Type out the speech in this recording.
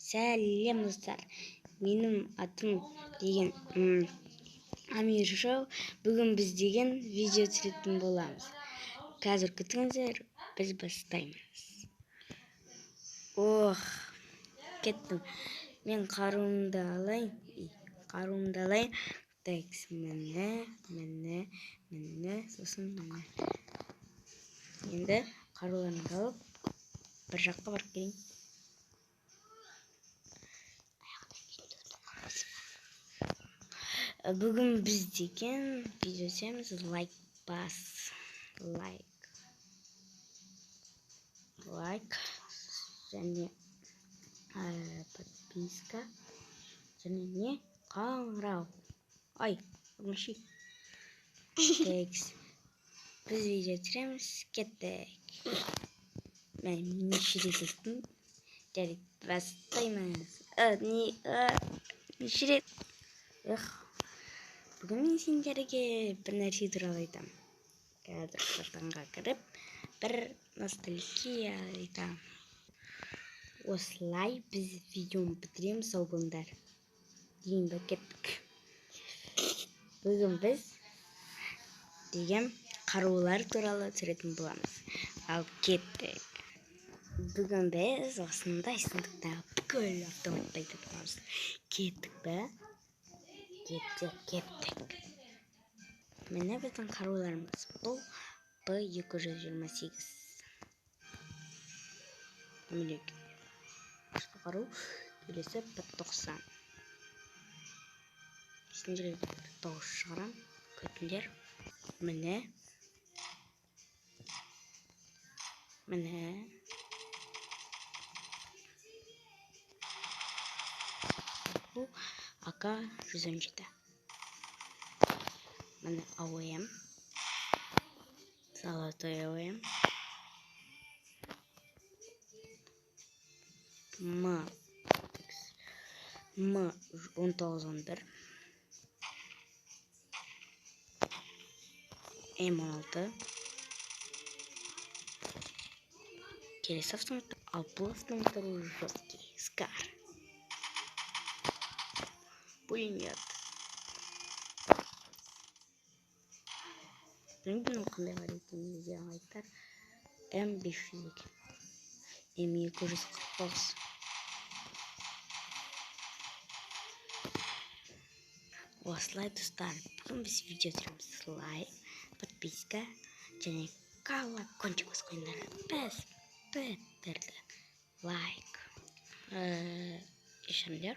Сәлем достар. Менің атым деген Амир Шоу. Бүгін біз деген видео түсіретін боламыз. Қазір күтіңіздер, біз бастаймыз. Кеттім. Мен қаруымды алайын. Так, міне, сосын міне. Енді қаруларымды алып, бір жаққа барып келейін. Бүгін біз деген видео түсіреміз. Лайк және подписка және не қоңырау. Үрмеші. Біз видео түсіреміз. Кеттік. Мен неше рет айттым. Жарайды, бастаймыз. Неше рет. Бүгін мен сендерге бір нәрсе туралы айтамын. Қазір қартаңға кіріп, бір ностальгия айтамын. Осылай біз видеоны бітіреміз, сау болыңдар. Дейін бе, кеттік. Бүгін біз деген қарулар туралы түсіретін боламыз. Ал кеттік. Бүгін біз осындай сындықтағы бүкіл автоматты айтатын боламыз. Кеттік бе? Кеттік. Міне біздің қаруларымыз. Бұл П-228. Басқа қару келесі П-90. Сендерге дауыс шығарам. Күтіңдер. Міне. Бұл АК-117. Міне АОМ. Золотой АОМ. М-1911. М-16. Келесі автомат. Ал бұл автоматтар жесткий. Скар. Пулемет. Білмеймін қандай бар екенін де айтар. М-502. М-249. Осылай достар, бүгін біз видео түсіреміз. Лайк, подписка және колокольчик басып қойыңдар. Біз бітірдік. Лайк. Ешімдер.